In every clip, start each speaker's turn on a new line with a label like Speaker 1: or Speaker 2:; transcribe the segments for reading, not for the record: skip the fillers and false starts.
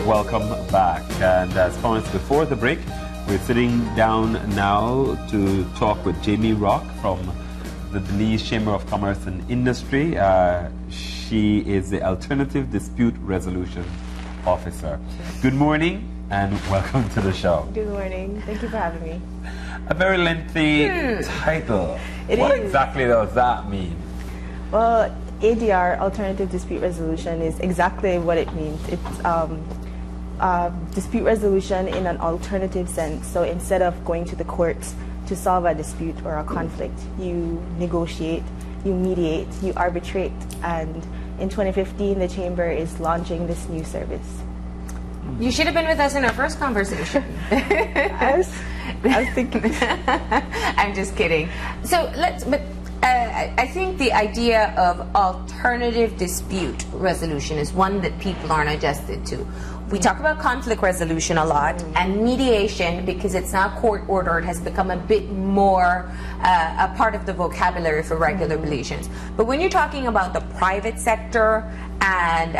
Speaker 1: welcome back. And as promised before the break, we're sitting down now to talk with Jamie Rock from the Belize Chamber of Commerce and Industry. She is the Alternative Dispute Resolution Officer. Good morning and welcome to the show.
Speaker 2: Good morning. Thank you for having me.
Speaker 1: A very lengthy title. What exactly does that mean?
Speaker 2: Well, ADR, Alternative Dispute Resolution, is exactly what it means. It's dispute resolution in an alternative sense. So instead of going to the courts to solve a dispute or a conflict, you negotiate, you mediate, you arbitrate. And in 2015, the Chamber is launching this new service.
Speaker 3: You should have been with us in our first conversation.
Speaker 2: I was thinking.
Speaker 3: I'm just kidding. So I think the idea of alternative dispute resolution is one that people aren't adjusted to. We talk about conflict resolution a lot, and mediation, because it's not court ordered, has become a bit more a part of the vocabulary for regular Belizeans. But when you're talking about the private sector and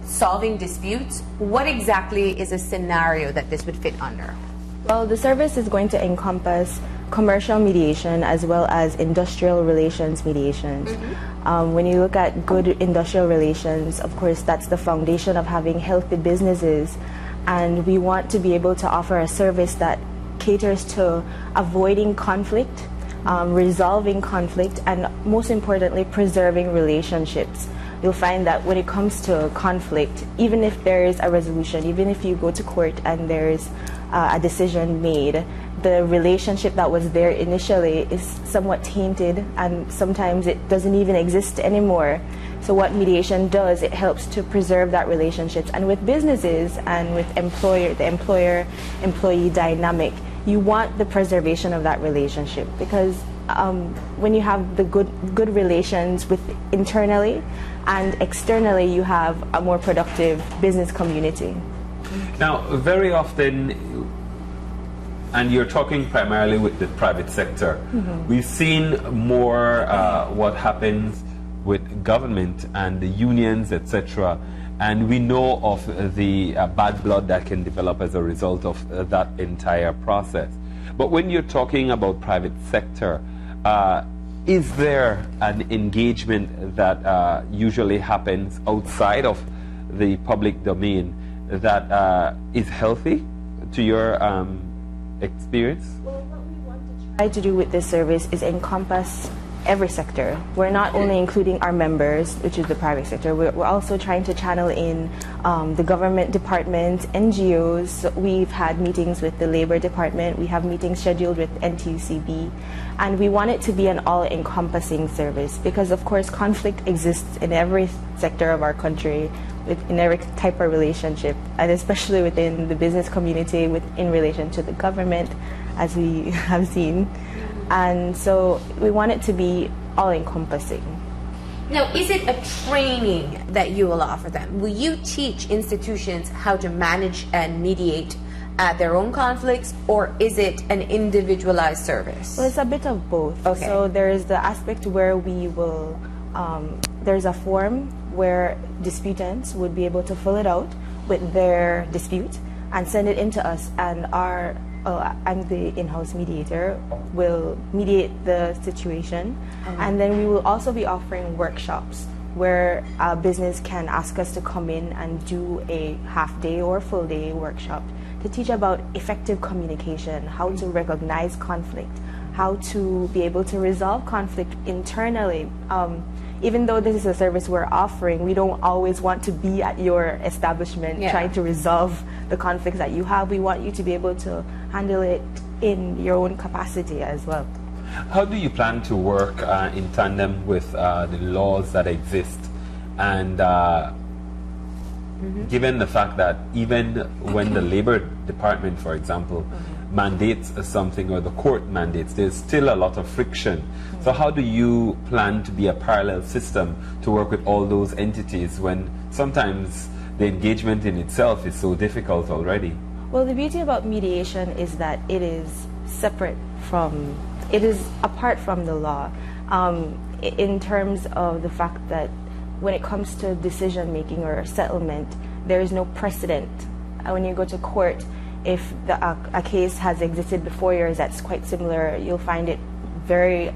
Speaker 3: solving disputes, what exactly is a scenario that this would fit under?
Speaker 2: Well, the service is going to encompass commercial mediation as well as industrial relations mediations. When you look at good industrial relations, of course, that's the foundation of having healthy businesses. And we want to be able to offer a service that caters to avoiding conflict, resolving conflict, and most importantly, preserving relationships. You'll find that when it comes to conflict, even if there is a resolution, even if you go to court and there's a decision made, the relationship that was there initially is somewhat tainted, and sometimes it doesn't even exist anymore. So what mediation does, it helps to preserve that relationship. And with businesses and with the employer-employee dynamic, you want the preservation of that relationship, because when you have the good relations with internally and externally, you have a more productive business community.
Speaker 1: Now, very often, and you're talking primarily with the private sector, we've seen more what happens with government and the unions, etc. And we know of the bad blood that can develop as a result of that entire process. But when you're talking about private sector, is there an engagement that usually happens outside of the public domain that is healthy to your experience?
Speaker 2: Well, what we want to try to do with this service is encompass every sector. We're not only including our members, which is the private sector, we're also trying to channel in the government departments, NGOs. We've had meetings with the Labor Department, we have meetings scheduled with NTUCB, and we want it to be an all-encompassing service, because of course conflict exists in every sector of our country, in every type of relationship, and especially within the business community, in relation to the government, as we have seen. And so we want it to be all-encompassing.
Speaker 3: Now, is it a training that you will offer them? Will you teach institutions how to manage and mediate their own conflicts, or is it an individualized service?
Speaker 2: Well, it's a bit of both.
Speaker 3: Okay.
Speaker 2: So there is the aspect where we will, there's a form where disputants would be able to fill it out with their dispute and send it in to us, and I'm the in-house mediator, will mediate the situation. And then we will also be offering workshops where a business can ask us to come in and do a half-day or full-day workshop to teach about effective communication, how to recognize conflict, how to be able to resolve conflict internally. Even though this is a service we're offering, we don't always want to be at your establishment trying to resolve the conflicts that you have. We want you to be able to handle it in your own capacity as well.
Speaker 1: How do you plan to work in tandem with the laws that exist? And given the fact that even when the Labor Department, for example, mandates something, or the court mandates, there's still a lot of friction. So how do you plan to be a parallel system to work with all those entities when sometimes the engagement in itself is so difficult already?
Speaker 2: Well, the beauty about mediation is that it is separate from, it is apart from the law, in terms of the fact that when it comes to decision making or settlement, there is no precedent. When you go to court, if a case has existed before yours that's quite similar, you'll find it very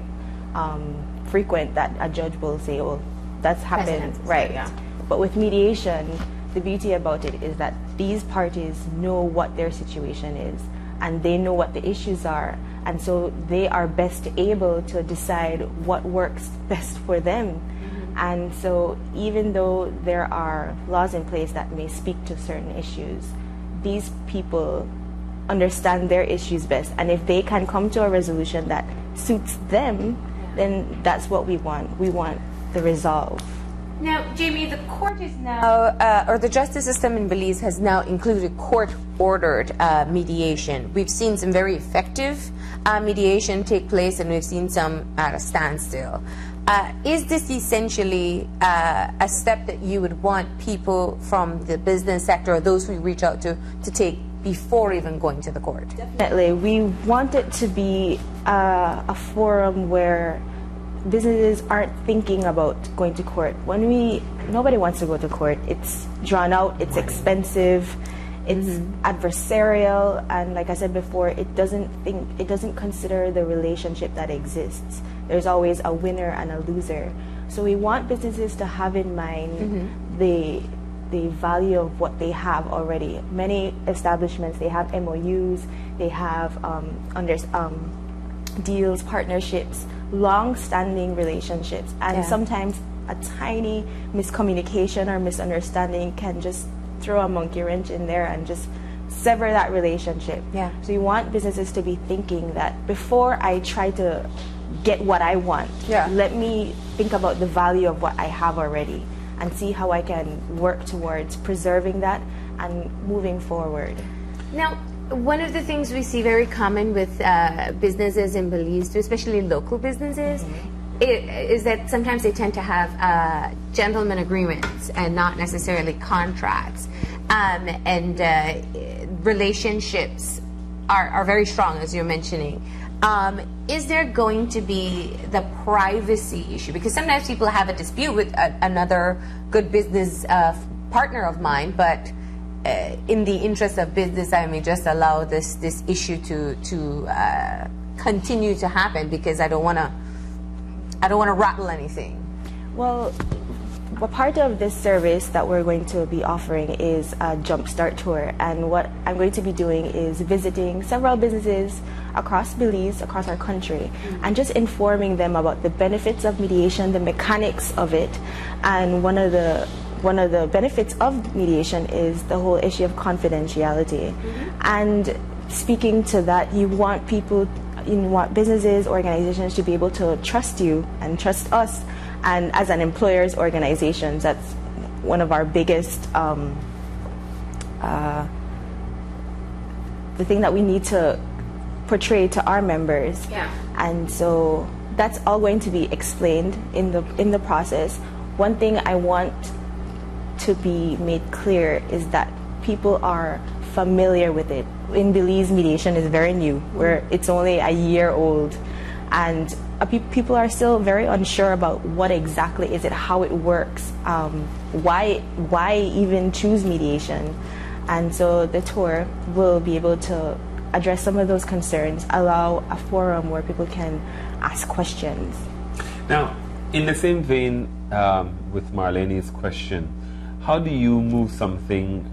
Speaker 2: frequent that a judge will say, oh, that's happened, right.
Speaker 3: Yeah.
Speaker 2: But with mediation, the beauty about it is that these parties know what their situation is, and they know what the issues are, and so they are best able to decide what works best for them. And so even though there are laws in place that may speak to certain issues, these people understand their issues best, and if they can come to a resolution that suits them, then that's what we want. We want the resolve.
Speaker 3: Now, Jamie, the court is now, or the justice system in Belize has now included court-ordered mediation. We've seen some very effective mediation take place, and we've seen some at a standstill. Is this essentially a step that you would want people from the business sector or those who reach out to take before even going to the court?
Speaker 2: Definitely. We want it to be a forum where businesses aren't thinking about going to court. Nobody wants to go to court. It's drawn out, it's expensive, it's adversarial, and like I said before, it doesn't consider the relationship that exists. There's always a winner and a loser. So we want businesses to have in mind the value of what they have already. Many establishments, they have MOUs, they have deals, partnerships, long-standing relationships, and sometimes a tiny miscommunication or misunderstanding can just throw a monkey wrench in there and just sever that relationship.
Speaker 3: Yeah.
Speaker 2: So you want businesses to be thinking that before I try to get what I want, let me think about the value of what I have already and see how I can work towards preserving that and moving forward.
Speaker 3: Now, one of the things we see very common with businesses in Belize, especially local businesses, is that sometimes they tend to have gentleman agreements and not necessarily contracts. And relationships are very strong, as you're mentioning. Is there going to be the privacy issue? Because sometimes people have a dispute with another good business partner of mine, but in the interest of business, I may just allow this issue to continue to happen because I don't want to rattle anything.
Speaker 2: Well, a part of this service that we're going to be offering is a Jumpstart Tour, and what I'm going to be doing is visiting several businesses across Belize, across our country, and just informing them about the benefits of mediation, the mechanics of it, and one of the benefits of mediation is the whole issue of confidentiality. And speaking to that, you want businesses, organizations to be able to trust you and trust us. And as an employer's organization, that's one of our biggest, the thing that we need to portray to our members. Yeah. And so that's all going to be explained in the process. One thing I want to be made clear is that people are familiar with it. In Belize, mediation is very new, where it's only a year old, and people are still very unsure about what exactly is it, how it works, why even choose mediation. And so the tour will be able to address some of those concerns, allow a forum where people can ask questions.
Speaker 1: Now, in the same vein with Marlene's question, how do you move something,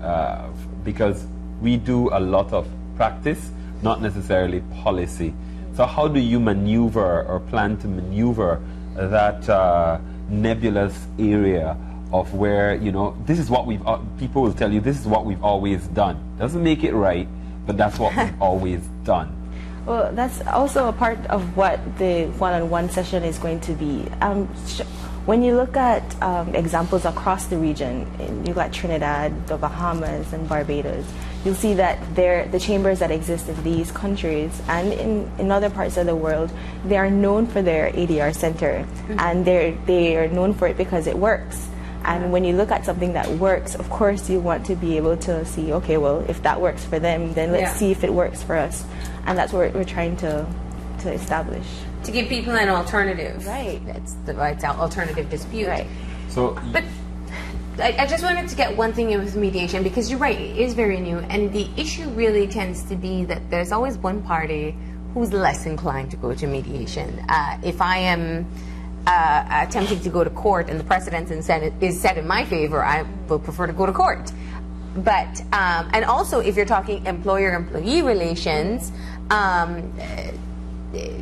Speaker 1: because we do a lot of practice, not necessarily policy. So how do you maneuver or plan to maneuver that nebulous area of where, this is what people will tell you, this is what we've always done. Doesn't make it right, but that's what we've always done.
Speaker 2: Well, that's also a part of what the one-on-one session is going to be. When you look at examples across the region, you got Trinidad, the Bahamas, and Barbados, you'll see that the chambers that exist in these countries and in other parts of the world, they are known for their ADR center, and they are known for it because it works. And when you look at something that works, of course you want to be able to see, okay, well, if that works for them, then let's see if it works for us. And that's what we're trying to establish.
Speaker 3: To give people an alternative.
Speaker 2: Right.
Speaker 3: That's the right alternative dispute.
Speaker 2: Right.
Speaker 1: So,
Speaker 3: but I just wanted to get one thing in with mediation, because you're right, it is very new, and the issue really tends to be that there's always one party who's less inclined to go to mediation. If I am attempting to go to court and the precedent is set in my favor, I will prefer to go to court. But and also, if you're talking employer-employee relations,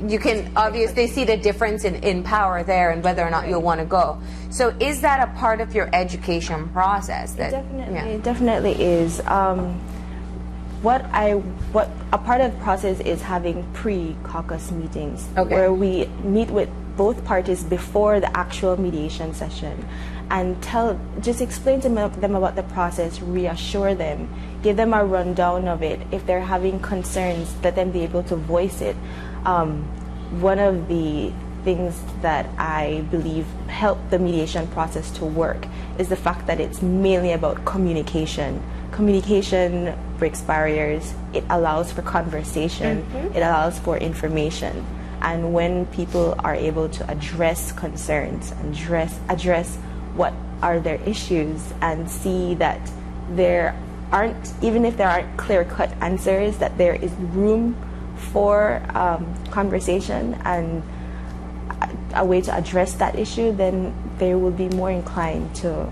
Speaker 3: you can obviously see the difference in power there and whether or not you'll want to go. So is that a part of your education process? That,
Speaker 2: It definitely is. What a part of the process is having pre-caucus meetings, where we meet with both parties before the actual mediation session and just explain to them about the process, reassure them, give them a rundown of it. If they're having concerns, let them be able to voice it. One of the things that I believe help the mediation process to work is the fact that it's mainly about communication. Communication breaks barriers. It allows for conversation. It allows for information. And when people are able to address concerns and address what are their issues and see that there aren't, even if there aren't clear-cut answers, that there is room for conversation and a way to address that issue, then they will be more inclined to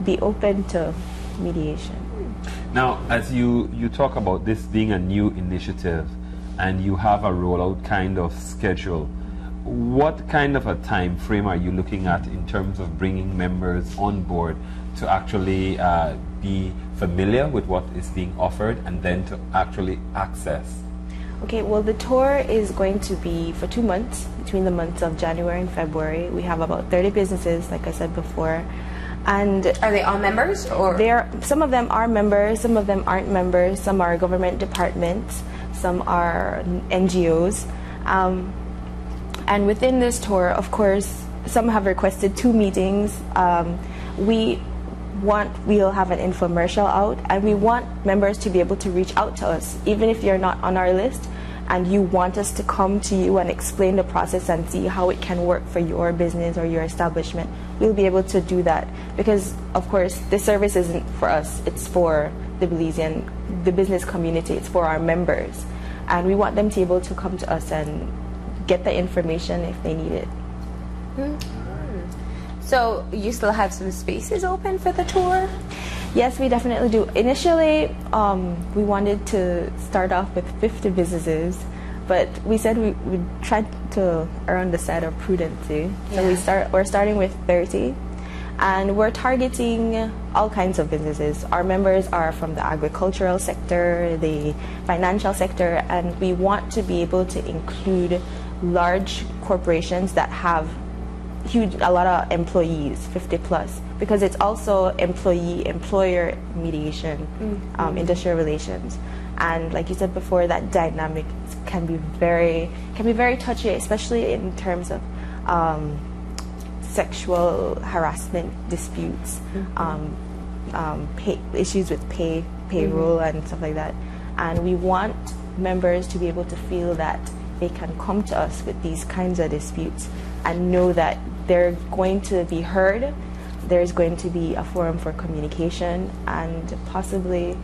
Speaker 2: be open to mediation.
Speaker 1: Now, as you talk about this being a new initiative and you have a rollout kind of schedule, what kind of a time frame are you looking at in terms of bringing members on board to actually be familiar with what is being offered and then to actually access?
Speaker 2: Okay, well, the tour is going to be for 2 months, between the months of January and February. We have about 30 businesses, like I said before. And
Speaker 3: are they all members? Or
Speaker 2: some of them are members, some of them aren't members, some are government departments, some are NGOs. And within this tour, of course, some have requested 2 meetings. We'll have an infomercial out, and we want members to be able to reach out to us, even if you're not on our list and you want us to come to you and explain the process and see how it can work for your business or your establishment. We'll be able to do that because, of course, this service isn't for us, it's for the Belizean, the business community, it's for our members, and we want them to be able to come to us and get the information if they need it.
Speaker 3: So you still have some spaces open for the tour?
Speaker 2: Yes, we definitely do. Initially, we wanted to start off with 50 businesses, but we said we'd try to err on the side of prudency. So we're starting with 30, and we're targeting all kinds of businesses. Our members are from the agricultural sector, the financial sector, and we want to be able to include large corporations that have a lot of employees, 50 plus, because it's also employer mediation, industrial relations, and like you said before, that dynamic can be very touchy, especially in terms of sexual harassment disputes, issues with payroll and stuff like that, and we want members to be able to feel that they can come to us with these kinds of disputes and know that they're going to be heard, there's going to be a forum for communication and possibly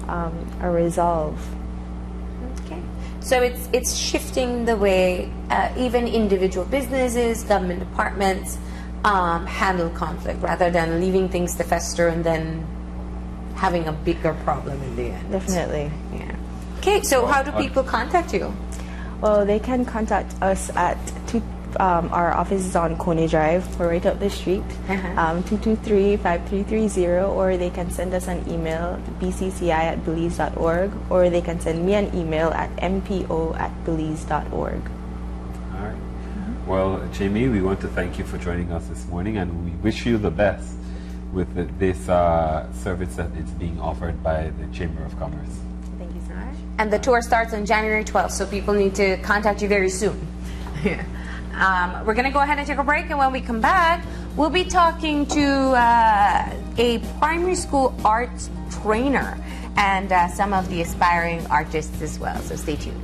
Speaker 2: a resolve.
Speaker 3: Okay. So it's shifting the way even individual businesses, government departments handle conflict rather than leaving things to fester and then having a bigger problem in the end.
Speaker 2: Definitely.
Speaker 3: Yeah. Okay, so how do people contact you?
Speaker 2: Well, they can contact us at our office is on Coney Drive. We're right up the street, 223-5330, or they can send us an email, bcci@belize.org, or they can send me an email at mpo@belize.org.
Speaker 1: All right. Well, Jamie, we want to thank you for joining us this morning, and we wish you the best with this service that is being offered by the Chamber of Commerce.
Speaker 2: Thank you so much.
Speaker 3: And the tour starts on January 12th, so people need to contact you very soon. Yeah. We're going to go ahead and take a break, and when we come back, we'll be talking to a primary school arts trainer and some of the aspiring artists as well, so stay tuned.